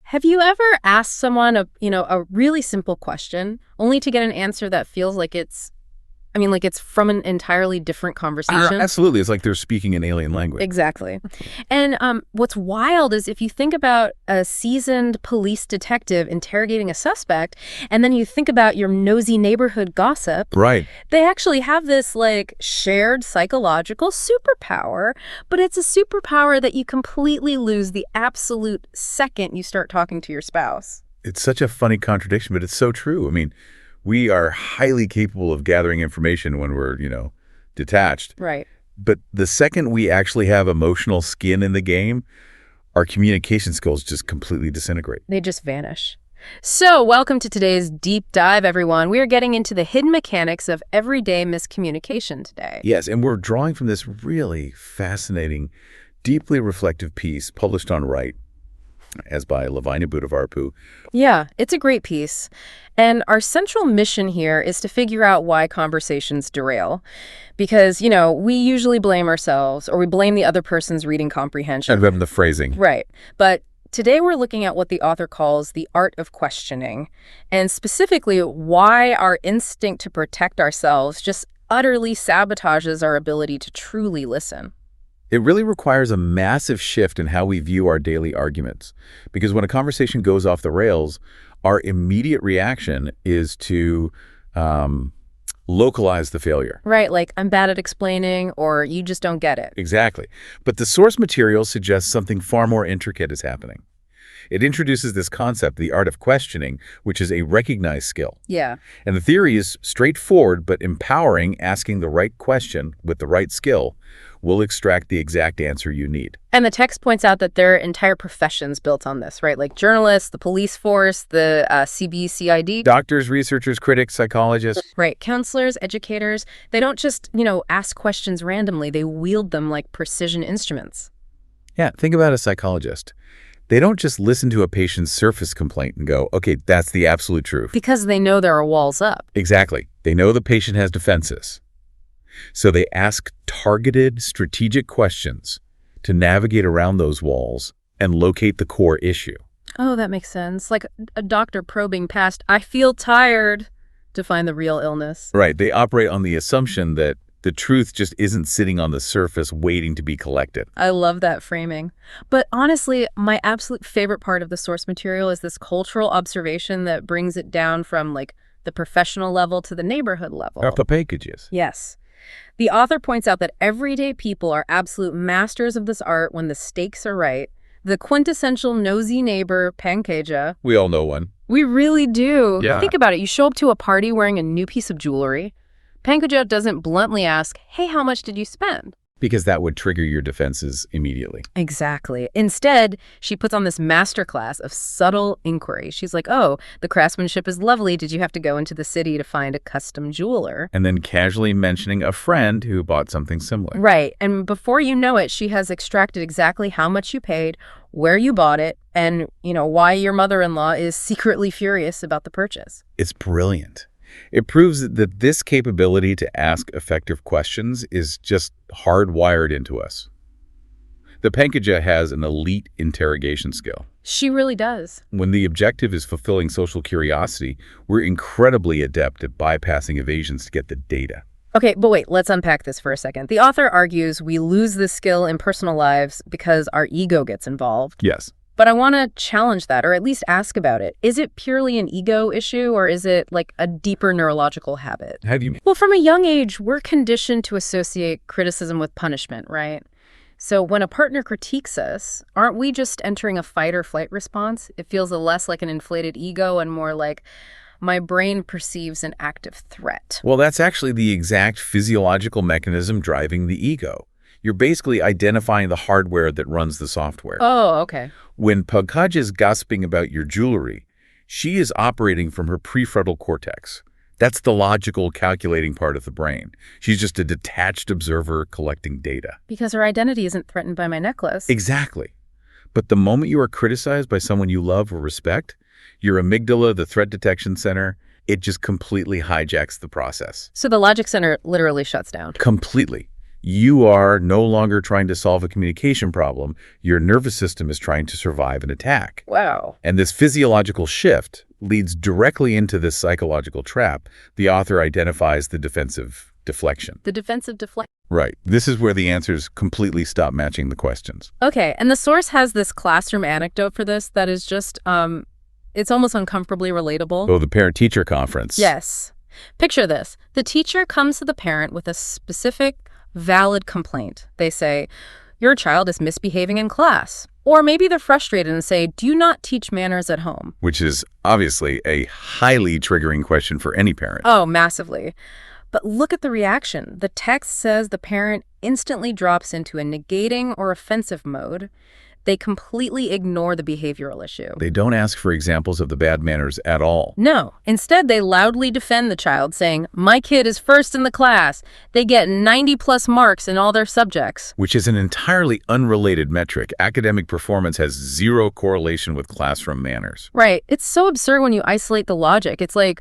Have you ever asked someone a really simple question only to get an answer that feels like it's from an entirely different conversation? Absolutely. It's like they're speaking an alien language. Exactly. And what's wild is if you think about a seasoned police detective interrogating a suspect, and then you think about your nosy neighborhood gossip, Right. they actually have this shared psychological superpower, but it's a superpower that you completely lose the absolute second you start talking to your spouse. It's such a funny contradiction, but it's so true. I mean, we are highly capable of gathering information when we're, detached. Right. But the second we actually have emotional skin in the game, our communication skills just completely disintegrate. They just vanish. So, welcome to today's deep dive, everyone. We are getting into the hidden mechanics of everyday miscommunication today. Yes, and we're drawing from this really fascinating, deeply reflective piece published on Right, as by Lavina Budavarpu. Yeah, it's a great piece. And our central mission here is to figure out why conversations derail. Because, we usually blame ourselves or we blame the other person's reading comprehension. And the phrasing. Right. But today we're looking at what the author calls the art of questioning, and specifically why our instinct to protect ourselves just utterly sabotages our ability to truly listen. It really requires a massive shift in how we view our daily arguments. Because when a conversation goes off the rails, our immediate reaction is to localize the failure. Right, like I'm bad at explaining or you just don't get it. Exactly. But the source material suggests something far more intricate is happening. It introduces this concept, the art of questioning, which is a recognized skill. Yeah. And the theory is straightforward but empowering. Asking the right question with the right skill will extract the exact answer you need. And the text points out that there are entire professions built on this, right? Like journalists, the police force, the CBCID. Doctors, researchers, critics, psychologists. Right. Counselors, educators. They don't just, ask questions randomly. They wield them like precision instruments. Yeah, think about a psychologist. They don't just listen to a patient's surface complaint and go, okay, that's the absolute truth. Because they know there are walls up. Exactly. They know the patient has defenses. So they ask targeted, strategic questions to navigate around those walls and locate the core issue. Oh, that makes sense. Like a doctor probing past, I feel tired, to find the real illness. Right. They operate on the assumption that the truth just isn't sitting on the surface waiting to be collected. I love that framing. But honestly, my absolute favorite part of the source material is this cultural observation that brings it down from the professional level to the neighborhood level. Up the packages. Yes. The author points out that everyday people are absolute masters of this art when the stakes are right. The quintessential nosy neighbor, Pankeja. We all know one. We really do. Yeah. Think about it. You show up to a party wearing a new piece of jewelry. Pankeja doesn't bluntly ask, hey, how much did you spend? Because that would trigger your defenses immediately. Exactly. Instead, she puts on this masterclass of subtle inquiry. She's like, oh, the craftsmanship is lovely. Did you have to go into the city to find a custom jeweler? And then casually mentioning a friend who bought something similar. Right. And before you know it, she has extracted exactly how much you paid, where you bought it, and, why your mother-in-law is secretly furious about the purchase. It's brilliant. It proves that this capability to ask effective questions is just hardwired into us. The Pankeja has an elite interrogation skill. She really does. When the objective is fulfilling social curiosity, we're incredibly adept at bypassing evasions to get the data. Okay, but wait, let's unpack this for a second. The author argues we lose this skill in personal lives because our ego gets involved. Yes. But I want to challenge that, or at least ask about it. Is it purely an ego issue, or is it a deeper neurological habit? How do you mean? Well, from a young age, we're conditioned to associate criticism with punishment, right? So when a partner critiques us, aren't we just entering a fight or flight response? It feels less like an inflated ego and more like my brain perceives an active threat. Well, that's actually the exact physiological mechanism driving the ego. You're basically identifying the hardware that runs the software. Oh, okay. When Pankeja is gossiping about your jewelry, she is operating from her prefrontal cortex. That's the logical, calculating part of the brain. She's just a detached observer collecting data. Because her identity isn't threatened by my necklace. Exactly. But the moment you are criticized by someone you love or respect, your amygdala, the threat detection center, it just completely hijacks the process. So the logic center literally shuts down. Completely. You are no longer trying to solve a communication problem. Your nervous system is trying to survive an attack. Wow. And this physiological shift leads directly into this psychological trap. The author identifies the defensive deflection. The defensive deflection. Right. This is where the answers completely stop matching the questions. Okay, and the source has this classroom anecdote for this that is just, it's almost uncomfortably relatable. Oh, the parent-teacher conference. Yes. Picture this. The teacher comes to the parent with a specific, valid complaint. They say, your child is misbehaving in class. Or maybe they're frustrated and say, do you not teach manners at home? Which is obviously a highly triggering question for any parent. Oh, massively. But look at the reaction. The text says the parent instantly drops into a negating or offensive mode. They completely ignore the behavioral issue. They don't ask for examples of the bad manners at all. No. Instead, they loudly defend the child, saying, my kid is first in the class. They get 90+ marks in all their subjects. Which is an entirely unrelated metric. Academic performance has zero correlation with classroom manners. Right. It's so absurd when you isolate the logic. It's like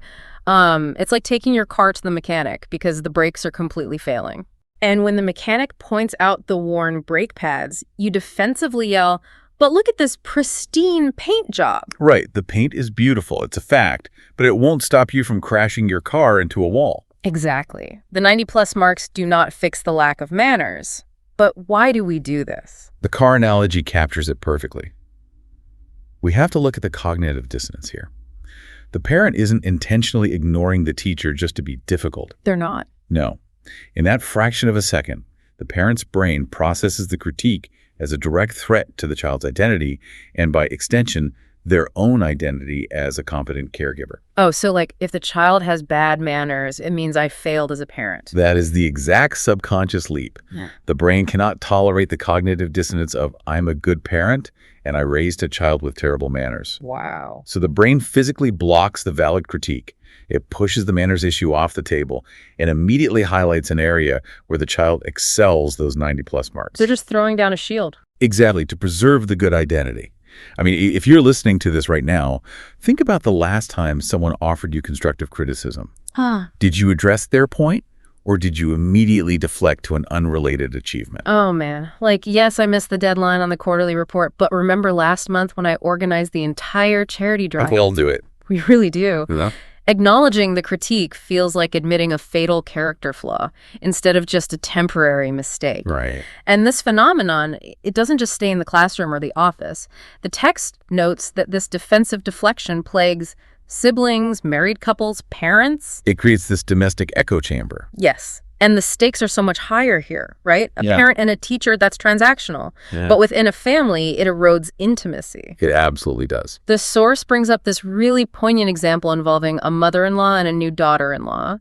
taking your car to the mechanic because the brakes are completely failing. And when the mechanic points out the worn brake pads, you defensively yell, but look at this pristine paint job. Right. The paint is beautiful. It's a fact. But it won't stop you from crashing your car into a wall. Exactly. The 90+ marks do not fix the lack of manners. But why do we do this? The car analogy captures it perfectly. We have to look at the cognitive dissonance here. The parent isn't intentionally ignoring the teacher just to be difficult. They're not. No. In that fraction of a second, the parent's brain processes the critique as a direct threat to the child's identity and, by extension, their own identity as a competent caregiver. Oh, so like if the child has bad manners, it means I failed as a parent. That is the exact subconscious leap. Yeah. The brain cannot tolerate the cognitive dissonance of I'm a good parent and I raised a child with terrible manners. Wow. So the brain physically blocks the valid critique. It pushes the manners issue off the table and immediately highlights an area where the child excels those 90+ marks. They're just throwing down a shield. Exactly, to preserve the good identity. I mean, if you're listening to this right now, think about the last time someone offered you constructive criticism. Did you address their point, or did you immediately deflect to an unrelated achievement? Oh, man. Like, yes, I missed the deadline on the quarterly report, but remember last month when I organized the entire charity drive? We all do it. We really do. Yeah. Acknowledging the critique feels like admitting a fatal character flaw instead of just a temporary mistake. Right. And this phenomenon, it doesn't just stay in the classroom or the office. The text notes that this defensive deflection plagues siblings, married couples, parents. It creates this domestic echo chamber. Yes. And the stakes are so much higher here, right? A parent and a teacher, that's transactional. Yeah. But within a family, it erodes intimacy. It absolutely does. The source brings up this really poignant example involving a mother-in-law and a new daughter-in-law,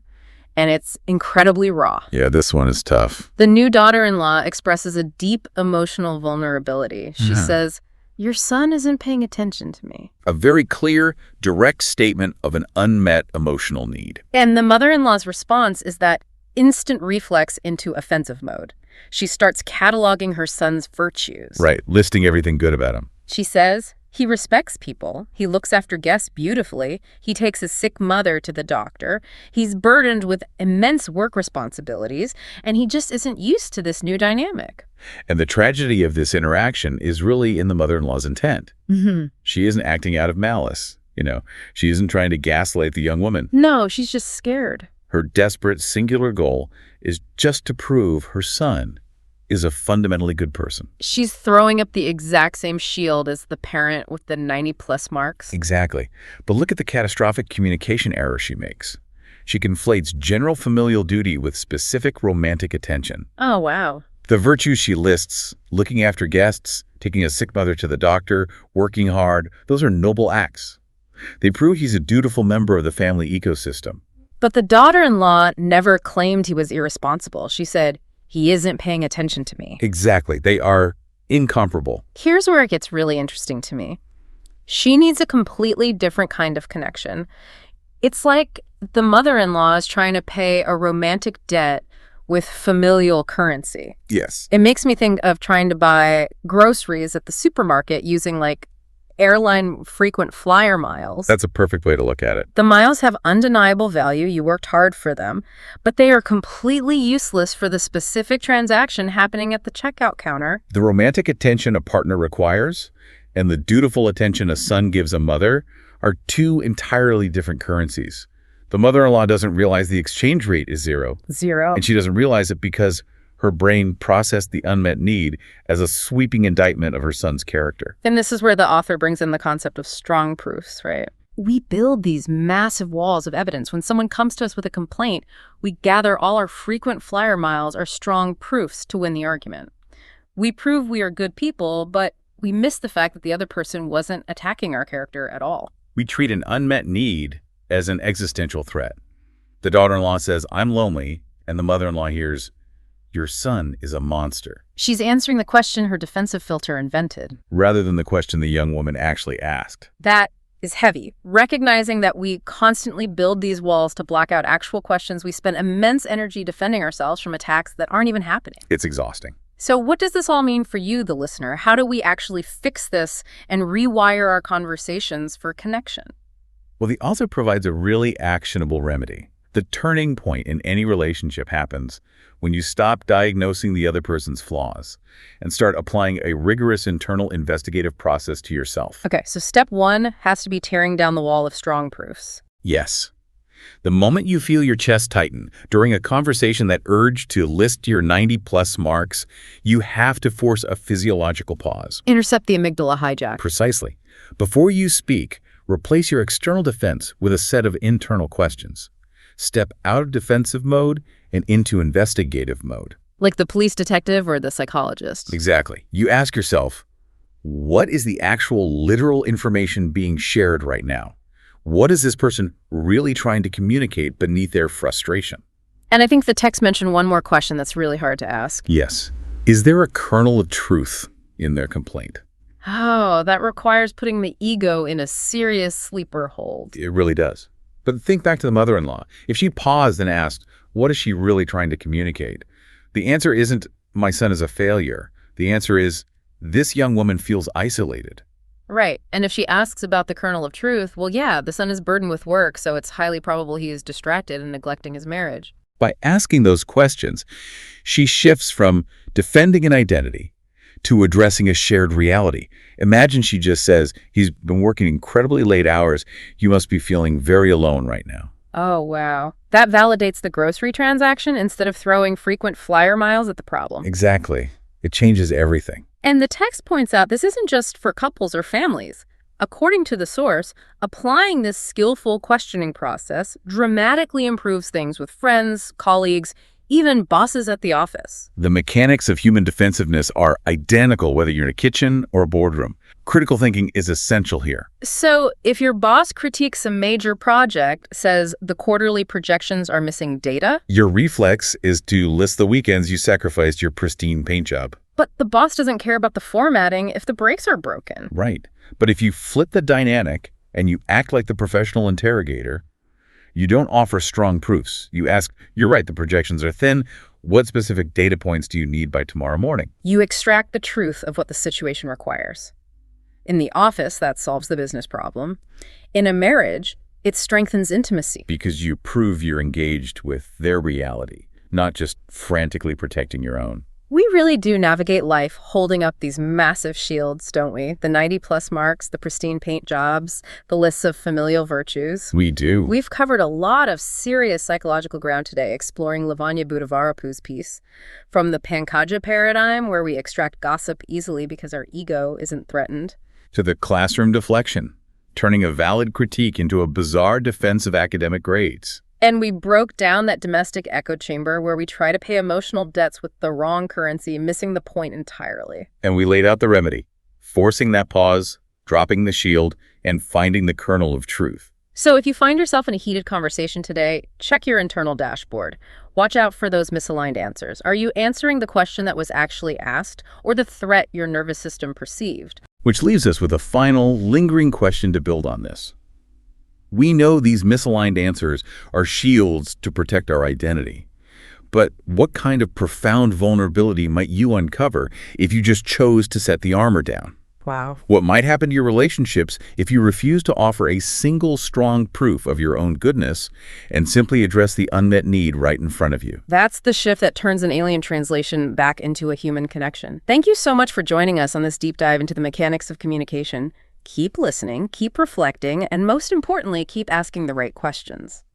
and it's incredibly raw. Yeah, this one is tough. The new daughter-in-law expresses a deep emotional vulnerability. She says, your son isn't paying attention to me. A very clear, direct statement of an unmet emotional need. And the mother-in-law's response is that instant reflex into offensive mode. She starts cataloging her son's virtues. Right, listing everything good about him. She says, he respects people. He looks after guests beautifully. He takes his sick mother to the doctor. He's burdened with immense work responsibilities, and he just isn't used to this new dynamic. And the tragedy of this interaction is really in the mother-in-law's intent. She isn't acting out of malice. She isn't trying to gaslight the young woman. No, she's just scared. Her desperate, singular goal is just to prove her son is a fundamentally good person. She's throwing up the exact same shield as the parent with the 90+ marks. Exactly. But look at the catastrophic communication error she makes. She conflates general familial duty with specific romantic attention. Oh, wow. The virtues she lists, looking after guests, taking a sick mother to the doctor, working hard, those are noble acts. They prove he's a dutiful member of the family ecosystem. But the daughter-in-law never claimed he was irresponsible. She said, he isn't paying attention to me. Exactly. They are incomparable. Here's where it gets really interesting to me. She needs a completely different kind of connection. It's like the mother-in-law is trying to pay a romantic debt with familial currency. Yes. It makes me think of trying to buy groceries at the supermarket using like airline frequent flyer miles. That's a perfect way to look at it. The miles have undeniable value, you worked hard for them, but they are completely useless for the specific transaction happening at the checkout counter. The romantic attention a partner requires and the dutiful attention a son gives a mother are two entirely different currencies. The mother-in-law doesn't realize the exchange rate is zero. Zero. And she doesn't realize it because her brain processed the unmet need as a sweeping indictment of her son's character. And this is where the author brings in the concept of strong proofs, right? We build these massive walls of evidence. When someone comes to us with a complaint, we gather all our frequent flyer miles are strong proofs to win the argument. We prove we are good people, but we miss the fact that the other person wasn't attacking our character at all. We treat an unmet need as an existential threat. The daughter-in-law says, "I'm lonely," and the mother-in-law hears, "Your son is a monster," She's answering the question her defensive filter invented. rather than the question the young woman actually asked. That is heavy. Recognizing that we constantly build these walls to block out actual questions, we spend immense energy defending ourselves from attacks that aren't even happening. It's exhausting. So what does this all mean for you, the listener? How do we actually fix this and rewire our conversations for connection? Well, the author provides a really actionable remedy. The turning point in any relationship happens when you stop diagnosing the other person's flaws and start applying a rigorous internal investigative process to yourself. Okay, so step one has to be tearing down the wall of strong proofs. Yes. The moment you feel your chest tighten during a conversation that urged to list your 90-plus marks, you have to force a physiological pause. Intercept the amygdala hijack. Precisely. Before you speak, replace your external defense with a set of internal questions. Step out of defensive mode and into investigative mode. Like the police detective or the psychologist. Exactly. You ask yourself, what is the actual literal information being shared right now? What is this person really trying to communicate beneath their frustration? And I think the text mentioned one more question that's really hard to ask. Yes. Is there a kernel of truth in their complaint? Oh, that requires putting the ego in a serious sleeper hold. It really does. But think back to the mother-in-law. If she paused and asked, what is she really trying to communicate? The answer isn't, my son is a failure. The answer is, this young woman feels isolated. Right. And if she asks about the kernel of truth, well, yeah, the son is burdened with work, so it's highly probable he is distracted and neglecting his marriage. By asking those questions, she shifts from defending an identity to addressing a shared reality. Imagine she just says, he's been working incredibly late hours. You must be feeling very alone right now. Oh, wow. That validates the grocery transaction instead of throwing frequent flyer miles at the problem. Exactly. It changes everything. And the text points out this isn't just for couples or families. According to the source, applying this skillful questioning process dramatically improves things with friends, colleagues, even bosses at the office. The mechanics of human defensiveness are identical whether you're in a kitchen or a boardroom. Critical thinking is essential here. So if your boss critiques a major project, says the quarterly projections are missing data, your reflex is to list the weekends you sacrificed your pristine paint job. but the boss doesn't care about the formatting if the brakes are broken. Right. But if you flip the dynamic and you act like the professional interrogator, you don't offer strong proofs. You ask, you're right, the projections are thin. What specific data points do you need by tomorrow morning? You extract the truth of what the situation requires. In the office, that solves the business problem. In a marriage, it strengthens intimacy. Because you prove you're engaged with their reality, not just frantically protecting your own. We really do navigate life holding up these massive shields, don't we? The 90-plus marks, the pristine paint jobs, the lists of familial virtues. We do. We've covered a lot of serious psychological ground today, exploring Lavanya Budavarapu's piece. From the Pankaja paradigm, where we extract gossip easily because our ego isn't threatened, to the classroom deflection, turning a valid critique into a bizarre defense of academic grades. and we broke down that domestic echo chamber where we try to pay emotional debts with the wrong currency, missing the point entirely. And we laid out the remedy, forcing that pause, dropping the shield, and finding the kernel of truth. So if you find yourself in a heated conversation today, check your internal dashboard. Watch out for those misaligned answers. Are you answering the question that was actually asked or the threat your nervous system perceived? Which leaves us with a final, lingering question to build on this. We know these misaligned answers are shields to protect our identity. But what kind of profound vulnerability might you uncover if you just chose to set the armor down? Wow. What might happen to your relationships if you refuse to offer a single strong proof of your own goodness and simply address the unmet need right in front of you? That's the shift that turns an alien translation back into a human connection. Thank you so much for joining us on this deep dive into the mechanics of communication. Keep listening, keep reflecting, and most importantly, keep asking the right questions.